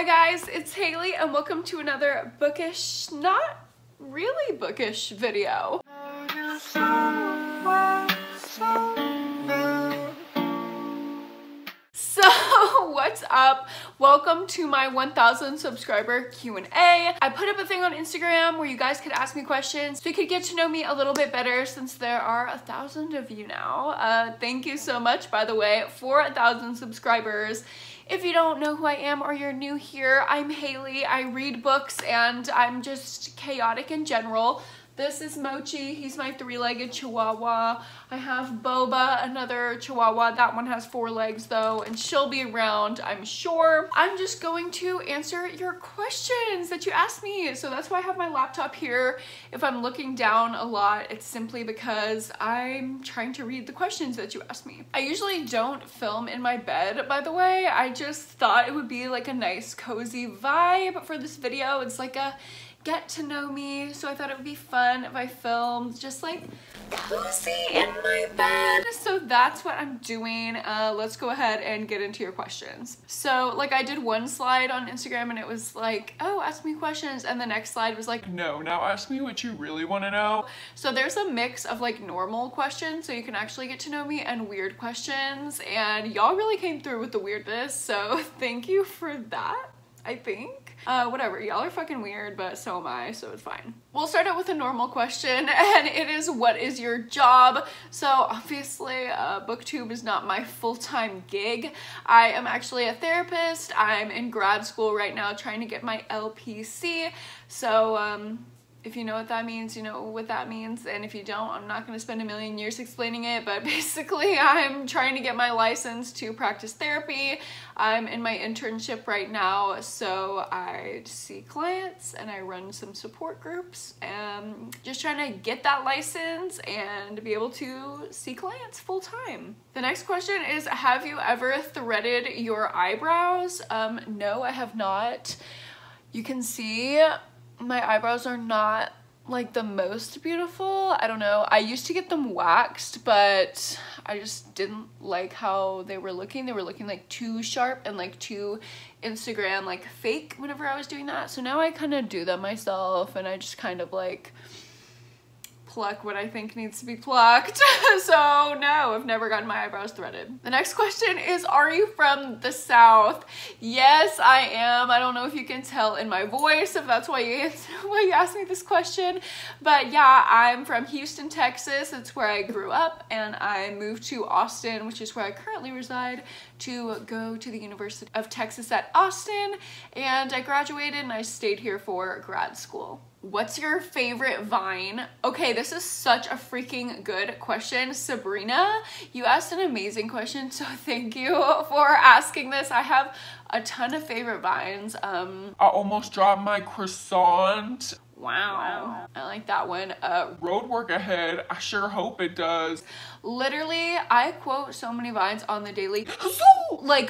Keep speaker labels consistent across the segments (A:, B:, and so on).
A: Hi guys, it's Haley and welcome to another bookish, not really bookish video. So what's up? Welcome to my 1,000 subscriber Q&A. I put up a thing on Instagram where you guys could ask me questions so you could get to know me a little bit better since there are 1,000 of you now. Thank you so much, by the way, for 1,000 subscribers. If you don't know who I am or you're new here, I'm Haley. I read books and I'm just chaotic in general. This is Mochi, he's my three-legged chihuahua. I have Boba, another chihuahua. That one has 4 legs though, and she'll be around, I'm sure. I'm just going to answer your questions that you asked me. So that's why I have my laptop here. If I'm looking down a lot, it's simply because I'm trying to read the questions that you asked me. I usually don't film in my bed, by the way. I just thought it would be like a nice cozy vibe for this video. It's like a get to know me, so I thought it would be fun if I filmed just like cozy in my bed. So that's what I'm doing. Let's go ahead and get into your questions. So like I did one slide on Instagram and it was like, oh, ask me questions, and the next slide was like, no, now ask me what you really want to know. So there's a mix of like normal questions so you can actually get to know me and weird questions, and y'all really came through with the weirdness, so thank you for that. I think. Whatever, y'all are fucking weird, but so am I, so it's fine. We'll start out with a normal question, and it is, what is your job? So obviously, booktube is not my full-time gig. I am actually a therapist. I'm in grad school right now trying to get my LPC. So, if you know what that means, you know what that means, and if you don't, I'm not going to spend a million years explaining it, but basically I'm trying to get my license to practice therapy. I'm in my internship right now, so I see clients and I run some support groups, and just trying to get that license and be able to see clients full time. The next question is, have you ever threaded your eyebrows? No, I have not. You can see my eyebrows are not like the most beautiful. I don't know. I used to get them waxed, but I just didn't like how they were looking. They were looking like too sharp and like too Instagram like fake whenever I was doing that. So now I kind of do them myself, and I just kind of like pluck what I think needs to be plucked. So no, I've never gotten my eyebrows threaded. The next question is, are you from the South? Yes, I am. I don't know if you can tell in my voice if that's why you asked me this question, but yeah, I'm from Houston, Texas. It's where I grew up, and I moved to Austin, which is where I currently reside, to go to the University of Texas at Austin, and I graduated and I stayed here for grad school. What's your favorite Vine? Okay, this is such a freaking good question. Sabrina, you asked an amazing question, so thank you for asking this. I have a ton of favorite Vines. I almost dropped my croissant. Wow. I like that one. Road work ahead. I sure hope it does. Literally, I quote so many Vines on the daily.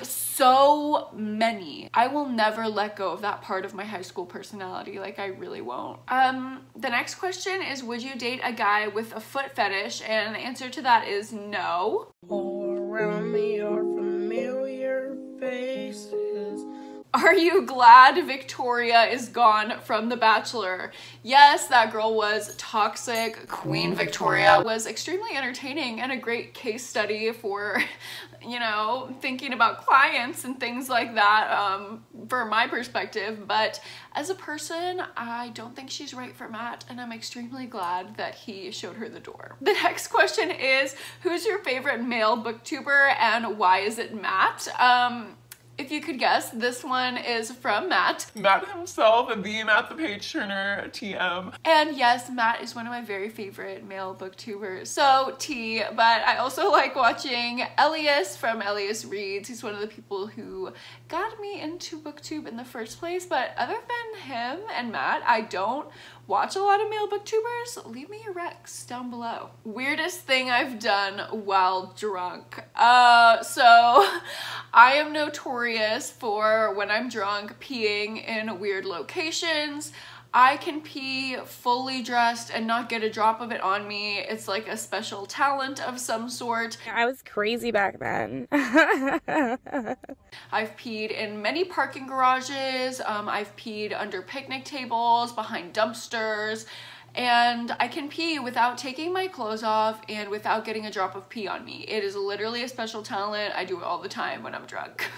A: So many. I will never let go of that part of my high school personality. Like, I really won't. The next question is, would you date a guy with a foot fetish? And the answer to that is no. All around me are familiar faces. Are you glad Victoria is gone from The Bachelor? Yes, that girl was toxic. Queen Victoria was extremely entertaining and a great case study for, you know, thinking about clients and things like that, for my perspective. But as a person, I don't think she's right for Matt, and I'm extremely glad that he showed her the door. The next question is, who's your favorite male booktuber and why is it Matt? If you could guess, this one is from Matt. Matt himself, and the Matt the Page Turner, TM. And yes, Matt is one of my very favorite male booktubers. So T, but I also like watching Elias from Elias Reads. He's one of the people who got me into booktube in the first place. But other than him and Matt, I don't watch a lot of male booktubers. Leave me your recs down below. Weirdest thing I've done while drunk. So I am notorious notorious for, when I'm drunk, peeing in weird locations. I can pee fully dressed and not get a drop of it on me. It's like a special talent of some sort.
B: I was crazy back then.
A: I've peed in many parking garages. I've peed under picnic tables, behind dumpsters, and I can pee without taking my clothes off and without getting a drop of pee on me. It is literally a special talent. I do it all the time when I'm drunk.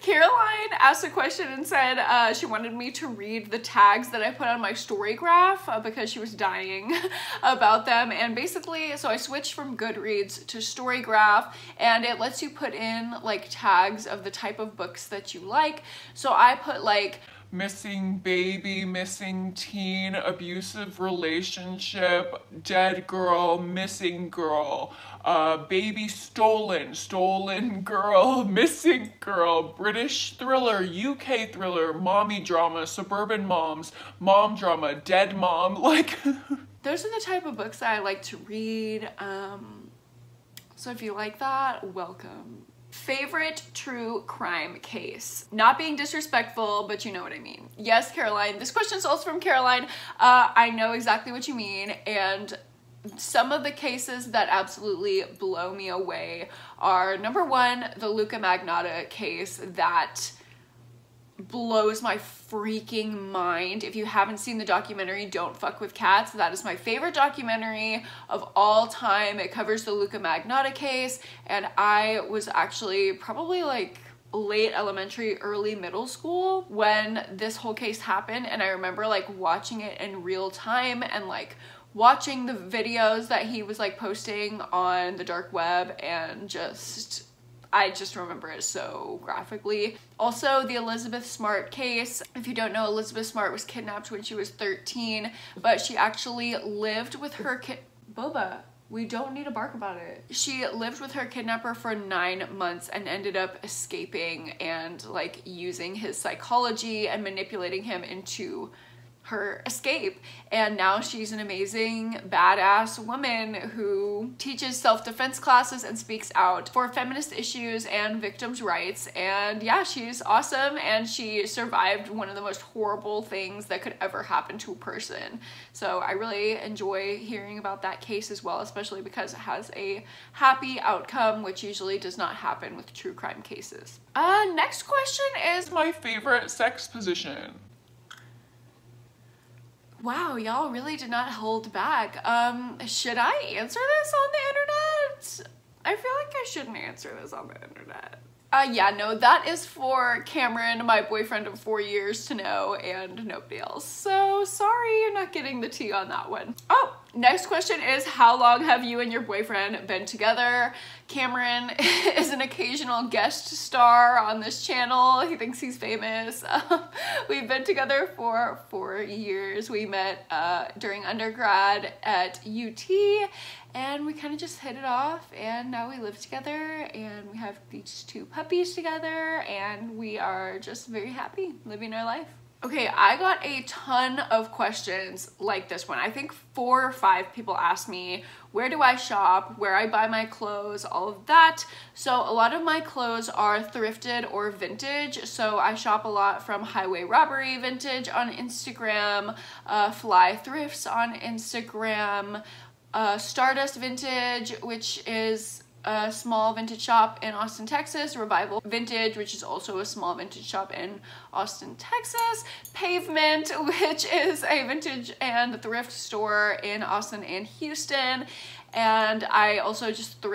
A: Caroline asked a question and said she wanted me to read the tags that I put on my story graph because she was dying about them. And basically, so I switched from Goodreads to Storygraph, and it lets you put in like tags of the type of books that you like. So I put like
C: missing baby, missing teen, abusive relationship, dead girl, missing girl, baby stolen, stolen girl, missing girl, British thriller, UK thriller, mommy drama, suburban moms, mom drama, dead mom, like
A: those are the type of books that I like to read. So if you like that, welcome. Favorite true crime case? Not being disrespectful, but you know what I mean. Yes, Caroline. This question is also from Caroline. I know exactly what you mean, and some of the cases that absolutely blow me away are, number one, the Luca Magnotta case that blows my freaking mind. If you haven't seen the documentary Don't Fuck with Cats, that is my favorite documentary of all time. It covers the Luca Magnotta case, and I was actually probably like late elementary, early middle school when this whole case happened, and I remember like watching it in real time and like watching the videos that he was like posting on the dark web, and I just remember it so graphically. Also, the Elizabeth Smart case. If you don't know, Elizabeth Smart was kidnapped when she was 13, but she actually lived with her Boba, we don't need to bark about it. She lived with her kidnapper for 9 months and ended up escaping and like using his psychology and manipulating him into her escape, and now she's an amazing badass woman who teaches self-defense classes and speaks out for feminist issues and victims' rights. And yeah, she's awesome, and she survived one of the most horrible things that could ever happen to a person. So I really enjoy hearing about that case as well, especially because it has a happy outcome, which usually does not happen with true crime cases. Next question is
C: my favorite sex position.
A: Wow, y'all really did not hold back. Should I answer this on the internet? I feel like I shouldn't answer this on the internet. Yeah, no, that is for Cameron, my boyfriend of 4 years, to know, and nobody else. So sorry you're not getting the tea on that one. Oh, next question is, how long have you and your boyfriend been together? Cameron is an occasional guest star on this channel. He thinks he's famous. We've been together for 4 years. We met during undergrad at UT, and we kind of just hit it off, and now we live together, and we have these 2 puppies together, and we are just very happy living our life. Okay, I got a ton of questions like this one. I think 4 or 5 people asked me, where do I shop, where I buy my clothes, all of that. So a lot of my clothes are thrifted or vintage. So I shop a lot from Highway Robbery Vintage on Instagram, Fly Thrifts on Instagram, Stardust Vintage, which is a small vintage shop in Austin, Texas, Revival Vintage, which is also a small vintage shop in Austin, Texas, Pavement, which is a vintage and thrift store in Austin and Houston, and I also just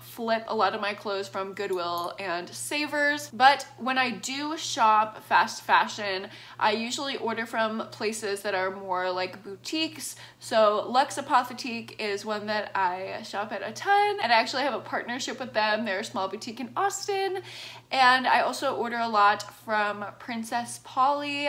A: flip a lot of my clothes from Goodwill and Savers. But when I do shop fast fashion, I usually order from places that are more like boutiques. So Luxe Apotheke is one that I shop at a ton, and I actually have a partnership with them. They're a small boutique in Austin. And I also order a lot from Princess Polly.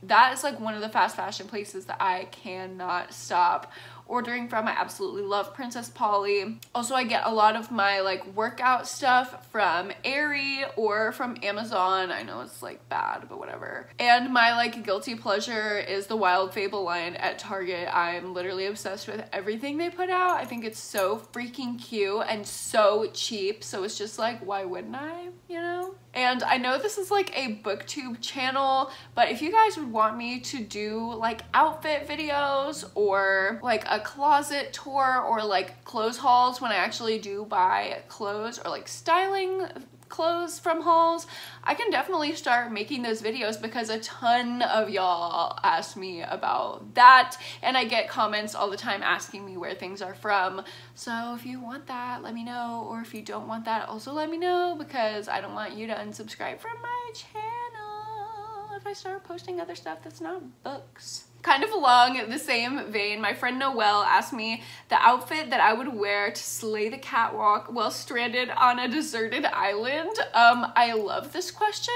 A: That is like one of the fast fashion places that I cannot stop ordering from. I absolutely love Princess Polly. Also, I get a lot of my like workout stuff from Aerie or from Amazon. I know it's like bad, but whatever. And my like guilty pleasure is the Wild Fable line at Target. I'm literally obsessed with everything they put out. I think it's so freaking cute and so cheap. So it's just like, why wouldn't I, you know? know? And I know this is like a booktube channel, but if you guys would want me to do like outfit videos or like a closet tour or like clothes hauls when I actually do buy clothes, or like styling clothes from hauls, I can definitely start making those videos because a ton of y'all ask me about that, and I get comments all the time asking me where things are from. So if you want that, let me know, or if you don't want that, also let me know, because I don't want you to unsubscribe from my channel if I start posting other stuff that's not books. Kind of along the same vein, my friend Noelle asked me the outfit that I would wear to slay the catwalk while stranded on a deserted island. I love this question.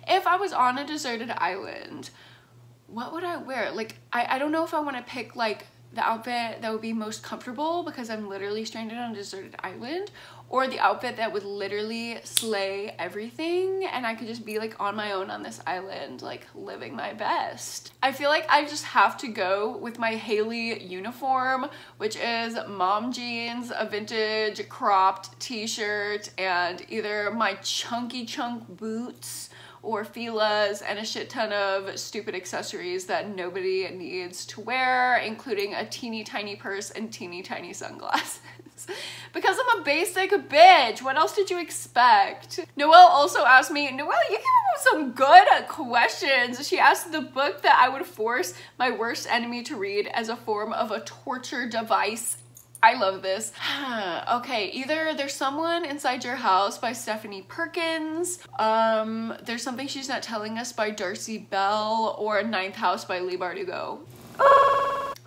A: If I was on a deserted island, what would I wear? Like, I don't know if I want to pick like the outfit that would be most comfortable because I'm literally stranded on a deserted island, or the outfit that would literally slay everything and I could just be like on my own on this island, like living my best. I feel like I just have to go with my Hailey uniform, which is mom jeans, a vintage cropped t-shirt, and either my chunky chunk boots or Fila's, and a shit ton of stupid accessories that nobody needs to wear, including a teeny tiny purse and teeny tiny sunglasses. Because I'm a basic bitch. What else did you expect? Noelle also asked me, Noelle, you came up with some good questions. She asked the book that I would force my worst enemy to read as a form of a torture device. I love this. Okay, either There's Someone Inside Your House by Stephanie Perkins, There's Something She's Not Telling Us by Darcy Bell, or Ninth House by Leigh Bardugo.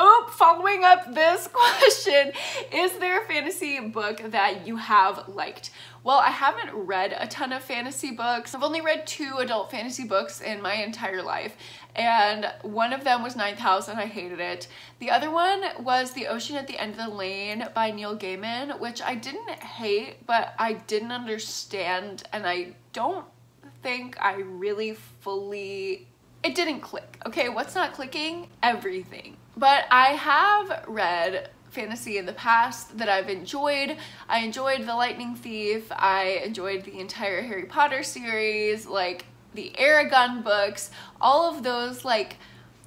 A: Oh, following up this question, is there a fantasy book that you have liked? Well, I haven't read a ton of fantasy books. I've only read 2 adult fantasy books in my entire life, and one of them was Ninth House and I hated it. The other one was The Ocean at the End of the Lane by Neil Gaiman, which I didn't hate, but I didn't understand, and I don't think I really fully... It didn't click. Okay, what's not clicking? Everything. But I have read fantasy in the past that I've enjoyed. I enjoyed The Lightning Thief. I enjoyed the entire Harry Potter series, like the Aragon books, all of those like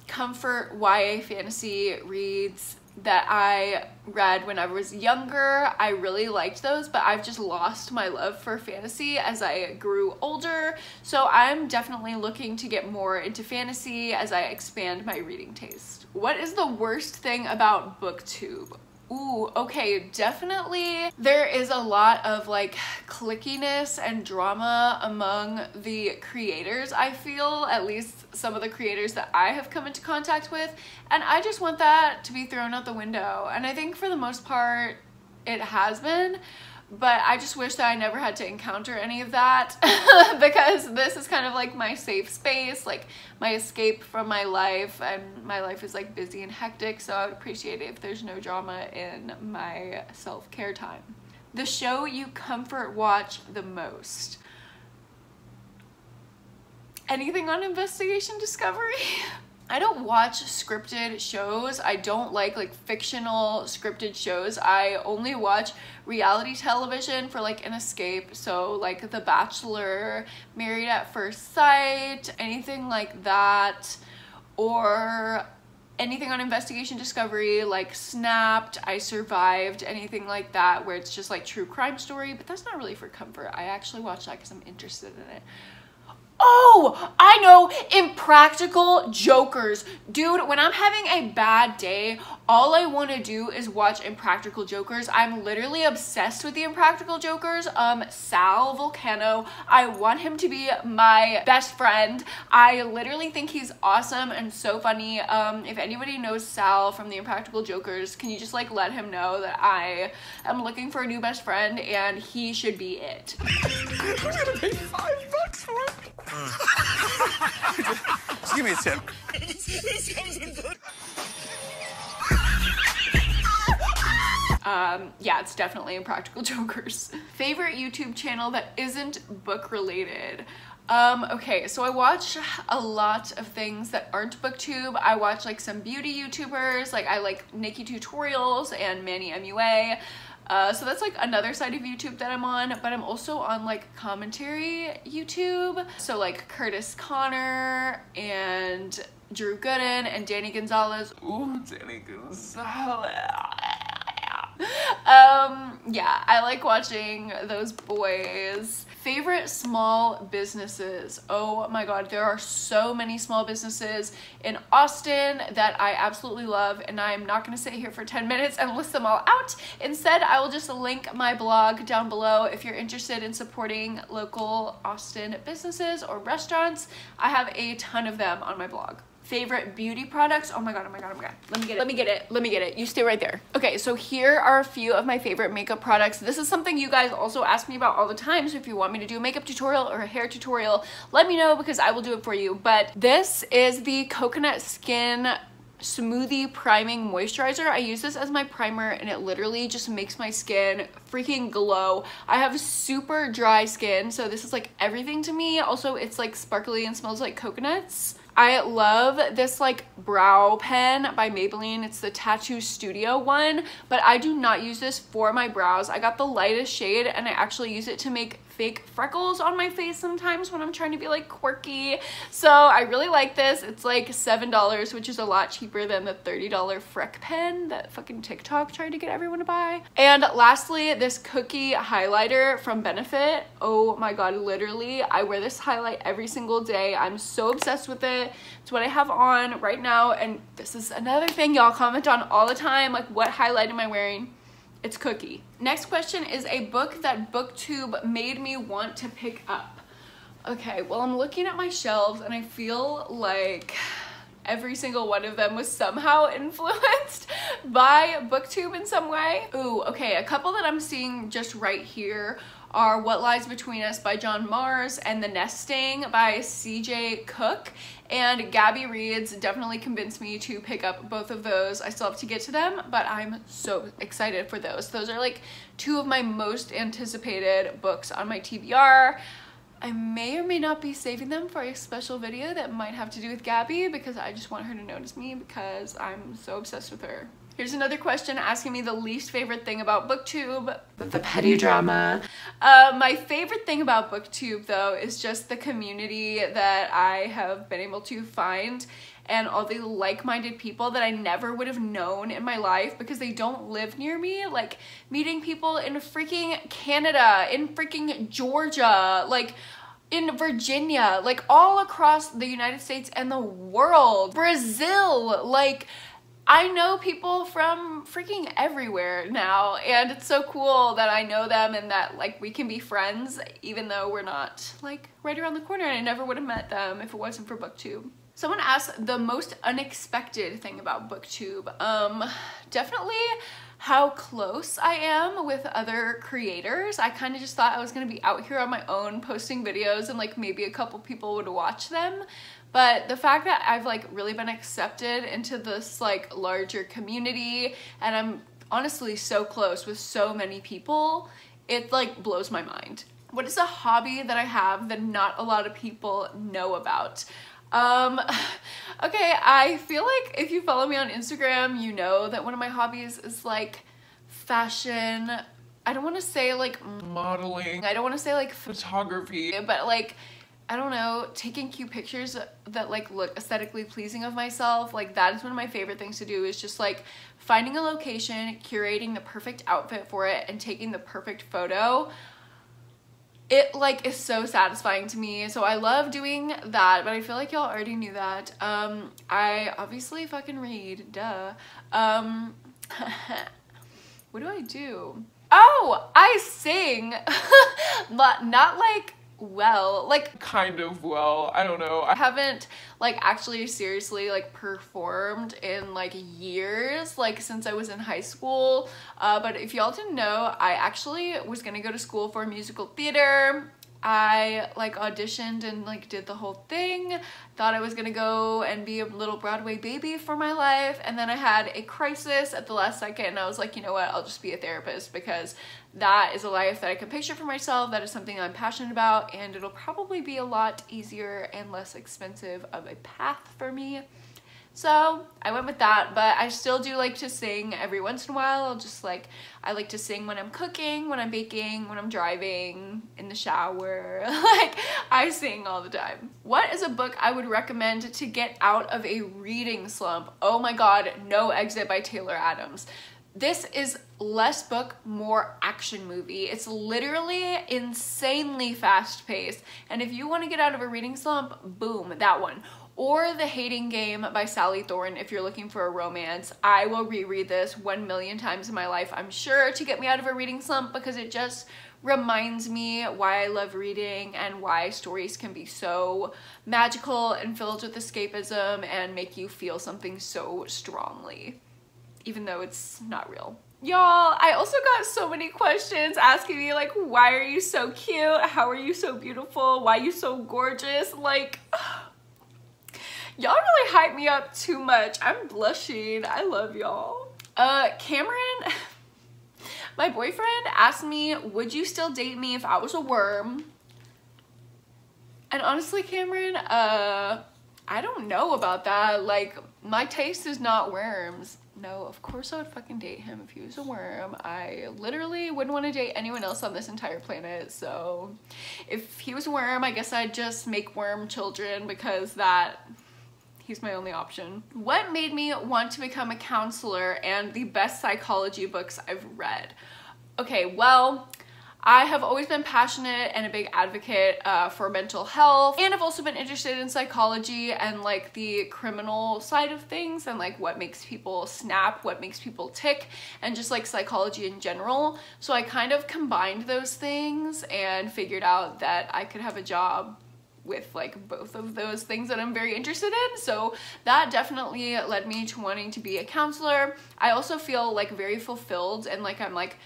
A: comfort YA fantasy reads that I read when I was younger. I really liked those, but I've just lost my love for fantasy as I grew older. So I'm definitely looking to get more into fantasy as I expand my reading taste. What is the worst thing about BookTube? Ooh, okay, definitely there is a lot of like clickiness and drama among the creators, I feel, at least some of the creators that I have come into contact with, and I just want that to be thrown out the window. And I think for the most part it has been, but I just wish that I never had to encounter any of that because this is kind of like my safe space, like my escape from my life, and my life is like busy and hectic, so I would appreciate it if there's no drama in my self-care time. The show you comfort watch the most? Anything on Investigation Discovery? I don't watch scripted shows. I don't like fictional scripted shows. I only watch reality television for like an escape. So like The Bachelor, Married at First Sight, anything like that, or anything on Investigation Discovery like Snapped, I Survived, anything like that where it's just like true crime story, but that's not really for comfort. I actually watch that because I'm interested in it. Oh, I know, Impractical Jokers. Dude, when I'm having a bad day, all I want to do is watch Impractical Jokers. I'm literally obsessed with the Impractical Jokers. Sal Volcano, I want him to be my best friend. I literally think he's awesome and so funny. If anybody knows Sal from the Impractical Jokers, can you just like let him know that I am looking for a new best friend and he should be it.
D: Who's gonna pay $5 for it? Just give me a tip. This comes in good.
A: Yeah, it's definitely Impractical Jokers. Favorite YouTube channel that isn't book related? Okay, so I watch a lot of things that aren't booktube. I watch like some beauty YouTubers, like I like Nikki Tutorials and Manny MUA. So that's like another side of YouTube that I'm on, but I'm also on like commentary YouTube. So like Curtis Connor and Drew Gooden and Danny Gonzalez.
C: Ooh, Danny Gonzalez.
A: Yeah, I like watching those boys. Favorite small businesses. Oh my god, there are so many small businesses in Austin that I absolutely love, and I'm not going to sit here for 10 minutes and list them all out. Instead, I will just link my blog down below if you're interested in supporting local Austin businesses or restaurants. I have a ton of them on my blog. Favorite beauty products. Oh my god, oh my god, oh my god. Let me get it. You stay right there. Okay, so here are a few of my favorite makeup products. This is something you guys also ask me about all the time, so if you want me to do a makeup tutorial or a hair tutorial, let me know because I will do it for you. But this is the Coconut Skin Smoothie Priming Moisturizer. I use this as my primer and it literally just makes my skin freaking glow. I have super dry skin, so this is like everything to me. Also, it's like sparkly and smells like coconuts. I love this like brow pen by Maybelline. It's the Tattoo Studio one, but I do not use this for my brows. I got the lightest shade and I actually use it to make fake freckles on my face sometimes when I'm trying to be like quirky. So I really like this. It's like $7, which is a lot cheaper than the $30 Freck pen that fucking TikTok tried to get everyone to buy. And lastly, this cookie highlighter from Benefit. Oh my god, literally, I wear this highlight every single day. I'm so obsessed with it. It's what I have on right now, and this is another thing y'all comment on all the time, like what highlight am I wearing? It's Cookie. Next question is a book that BookTube made me want to pick up. Okay, well, I'm looking at my shelves and I feel like every single one of them was somehow influenced by BookTube in some way. Ooh, okay, a couple that I'm seeing just right here are What Lies Between Us by John Mars and The Nesting by CJ Cook. And Gabby Reads definitely convinced me to pick up both of those. I still have to get to them, but I'm so excited for those. Those are like two of my most anticipated books on my TBR. I may or may not be saving them for a special video that might have to do with Gabby because I just want her to notice me because I'm so obsessed with her. Here's another question asking me the least favorite thing about BookTube. The petty drama. My favorite thing about BookTube though is just the community that I have been able to find and all the like-minded people that I never would have known in my life because they don't live near me. Like meeting people in freaking Canada, in freaking Georgia, like in Virginia, like all across the United States and the world. Brazil, like I know people from freaking everywhere now, and it's so cool that I know them and that like we can be friends even though we're not like right around the corner, and I never would have met them if it wasn't for BookTube. Someone asked the most unexpected thing about BookTube. Definitely how close I am with other creators. I kind of just thought I was gonna be out here on my own posting videos and like maybe a couple people would watch them. But the fact that I've like really been accepted into this like larger community and I'm honestly so close with so many people, it like blows my mind. What is a hobby that I have that not a lot of people know about? Okay, I feel like if you follow me on Instagram, you know that one of my hobbies is like fashion. I don't want to say like
C: Modeling.
A: I don't want to say like
C: photography.
A: But like, I don't know, taking cute pictures that like look aesthetically pleasing of myself, like that is one of my favorite things to do, is just like finding a location, curating the perfect outfit for it, and taking the perfect photo. It like is so satisfying to me, so I love doing that, but I feel like y'all already knew that. I obviously fucking read, duh. What do I do? Oh, I sing. Not like well, like
C: kind of well, I don't know. I
A: haven't like actually seriously like performed in like years, like since I was in high school, but if y'all didn't know, I actually was gonna go to school for musical theater. I like auditioned and like did the whole thing, thought I was gonna go and be a little Broadway baby for my life, and then I had a crisis at the last second and I was like, you know what, I'll just be a therapist because that is a life that I can picture for myself, that is something I'm passionate about, and it'll probably be a lot easier and less expensive of a path for me So I went with that, but I still do like to sing every once in a while. I like to sing when I'm cooking, when I'm baking, when I'm driving, in the shower. Like, I sing all the time. What is a book I would recommend to get out of a reading slump? Oh my god, No Exit by Taylor Adams. This is less book, more action movie. It's literally insanely fast paced. And if you want to get out of a reading slump, boom, that one. Or The Hating Game by Sally Thorne if you're looking for a romance. I will reread this 1 million times in my life, I'm sure, to get me out of a reading slump, because it just reminds me why I love reading and why stories can be so magical and filled with escapism and make you feel something so strongly, even though it's not real. Y'all, I also got so many questions asking me like, why are you so cute? How are you so beautiful? Why are you so gorgeous? Like, y'all really hype me up too much. I'm blushing. I love y'all. Cameron, my boyfriend, asked me, would you still date me if I was a worm? And honestly, Cameron, I don't know about that. Like, my taste is not worms. No, of course I would fucking date him if he was a worm. I literally wouldn't want to date anyone else on this entire planet. So if he was a worm, I guess I'd just make worm children, because he's my only option. What made me want to become a counselor and the best psychology books I've read? Okay, well, I have always been passionate and a big advocate for mental health, and I've also been interested in psychology and like the criminal side of things and like what makes people snap, what makes people tick, and just like psychology in general. So I kind of combined those things and figured out that I could have a job with like both of those things that I'm very interested in. So that definitely led me to wanting to be a counselor. I also feel like very fulfilled and like I'm like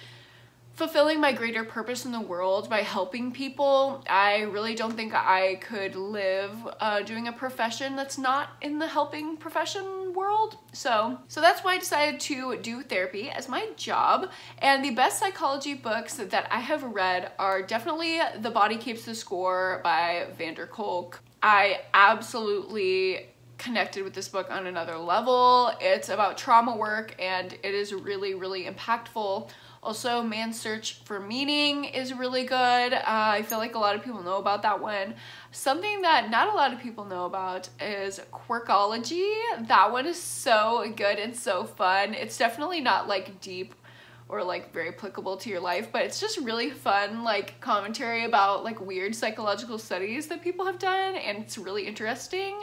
A: fulfilling my greater purpose in the world by helping people. I really don't think I could live doing a profession that's not in the helping profession world. So that's why I decided to do therapy as my job. And the best psychology books that I have read are definitely The Body Keeps the Score by Vander Kolk. I absolutely connected with this book on another level. It's about trauma work and it is really, really impactful. Also, Man's Search for Meaning is really good. I feel like a lot of people know about that one. Something that not a lot of people know about is Quirkology. That one is so good and so fun. It's definitely not like deep or like very applicable to your life, but it's just really fun like commentary about like weird psychological studies that people have done, and it's really interesting.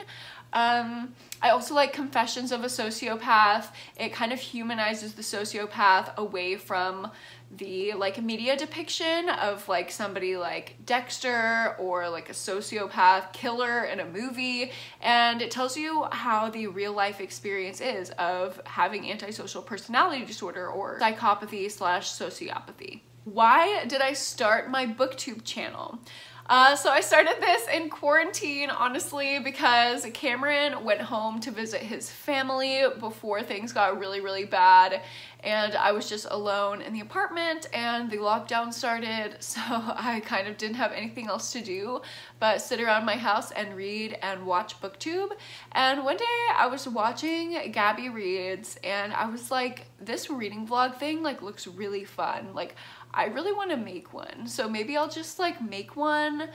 A: I also like Confessions of a Sociopath. It kind of humanizes the sociopath away from the like media depiction of like somebody like Dexter or like a sociopath killer in a movie, and it tells you how the real life experience is of having antisocial personality disorder or psychopathy / sociopathy. Why did I start my booktube channel? So I started this in quarantine, honestly, because Cameron went home to visit his family before things got really, really bad, and I was just alone in the apartment and the lockdown started, so I kind of didn't have anything else to do but sit around my house and read and watch booktube. And one day I was watching Gabby Reads and I was like, this reading vlog thing like looks really fun. Like, I really want to make one, so maybe I'll just like make one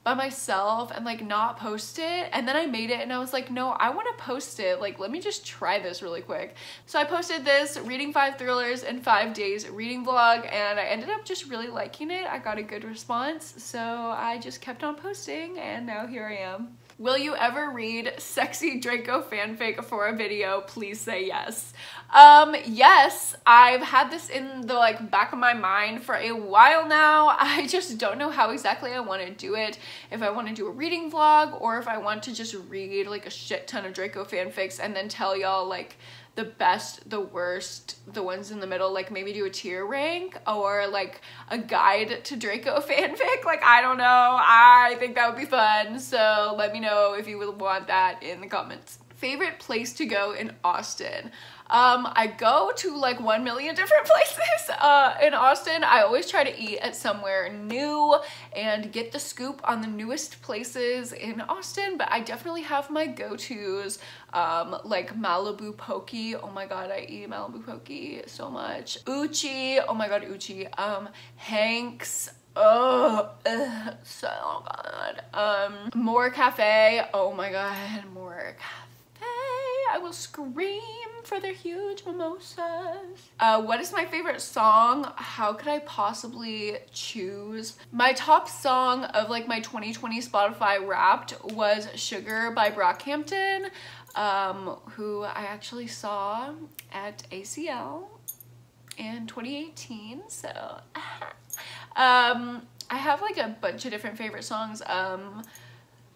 A: by myself and like not post it. And then I made it and I was like, no, I want to post it. Like, let me just try this really quick. So I posted this reading 5 thrillers in 5 days reading vlog, and I ended up just really liking it. I got a good response, so I just kept on posting and now here I am. Will you ever read sexy Draco fanfic for a video? Please say yes. Yes, I've had this in the like back of my mind for a while now. I just don't know how exactly I want to do it. If I want to do a reading vlog or if I want to just read like a shit ton of Draco fanfics and then tell y'all like the best, the worst, the ones in the middle, like maybe do a tier rank or like a guide to Draco fanfic. Like, I don't know, I think that would be fun, so let me know if you would want that in the comments. Favorite place to go in Austin? I go to like 1 million different places in Austin. I always try to eat at somewhere new and get the scoop on the newest places in Austin, but I definitely have my go-tos, like Malibu Poke. Oh my god, I eat Malibu Poke so much. Uchi, oh my god, Uchi. Hank's, oh, so good. More Cafe, oh my god, More Cafe. I will scream for their huge mimosas. What is my favorite song? How could I possibly choose? My top song of like my 2020 Spotify Wrapped was Sugar by Brockhampton, who I actually saw at ACL in 2018, so I have like a bunch of different favorite songs.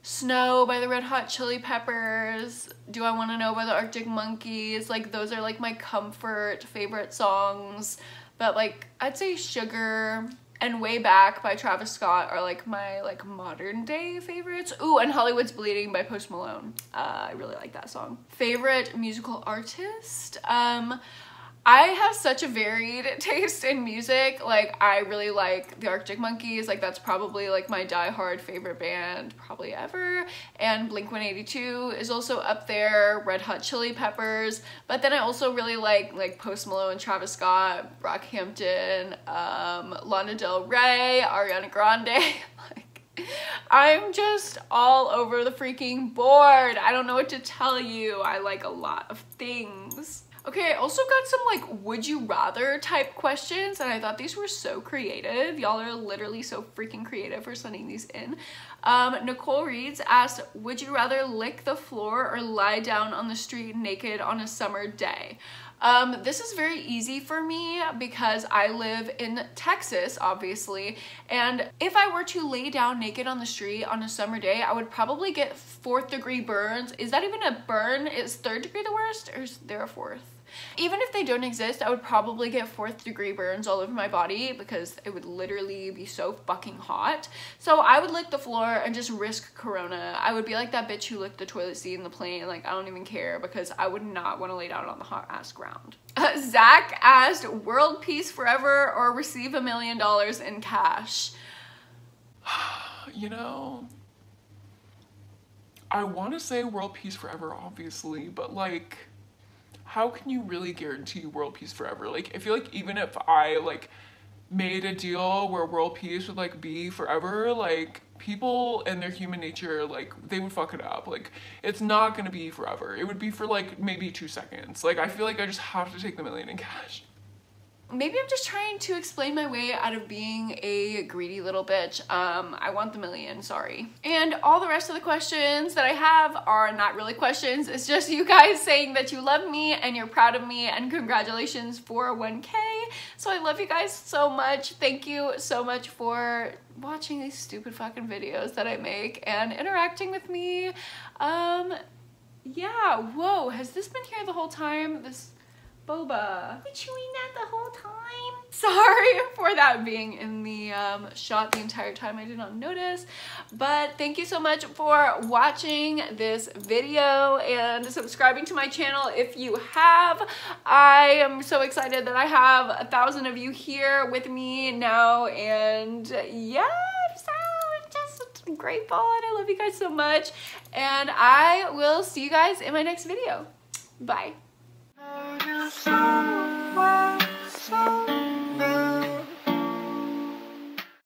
A: Snow by the Red Hot Chili Peppers, Do I Want to Know by the Arctic Monkeys, like those are like my comfort favorite songs. But like I'd say Sugar and Way Back by Travis Scott are like my like modern day favorites. Ooh, and Hollywood's Bleeding by Post Malone. I really like that song. Favorite musical artist? I have such a varied taste in music. Like I really like the Arctic Monkeys, like that's probably like my die-hard favorite band probably ever, and Blink-182 is also up there, Red Hot Chili Peppers, but then I also really like Post Malone, Travis Scott, Brockhampton, Lana Del Rey, Ariana Grande. Like I'm just all over the freaking board. I don't know what to tell you. I like a lot of things. Okay, I also got some like would you rather type questions, and I thought these were so creative. Y'all are literally so freaking creative for sending these in. Nicole Reeds asked, would you rather lick the floor or lie down on the street naked on a summer day? This is very easy for me because I live in Texas, obviously, and if I were to lay down naked on the street on a summer day, I would probably get 4th degree burns. Is that even a burn? Is 3rd degree the worst, or is there a 4th? Even if they don't exist, I would probably get 4th degree burns all over my body because it would literally be so fucking hot. So I would lick the floor and just risk corona. I would be like that bitch who licked the toilet seat in the plane. Like I don't even care because I would not want to lay down on the hot ass ground. Zach asked, world peace forever or receive $1 million in cash?
C: You know, I want to say world peace forever, obviously, but like, how can you really guarantee world peace forever? Like, I feel like even if I like made a deal where world peace would like be forever, like people and their human nature, like they would fuck it up. Like it's not gonna be forever. It would be for like maybe 2 seconds. Like I feel like I just have to take the $1 million in cash.
A: Maybe I'm just trying to explain my way out of being a greedy little bitch. I want the $1 million, sorry. And all the rest of the questions that I have are not really questions. It's just you guys saying that you love me and you're proud of me, and congratulations for 1K. So I love you guys so much. Thank you so much for watching these stupid fucking videos that I make and interacting with me. Yeah, whoa, has this been here the whole time? This boba. Been chewing that the whole time. Sorry for that being in the shot the entire time. I did not notice. But thank you so much for watching this video and subscribing to my channel if you have. I am so excited that I have 1,000 of you here with me now, and yeah, I'm just grateful, and I love you guys so much, and I will see you guys in my next video. Bye. So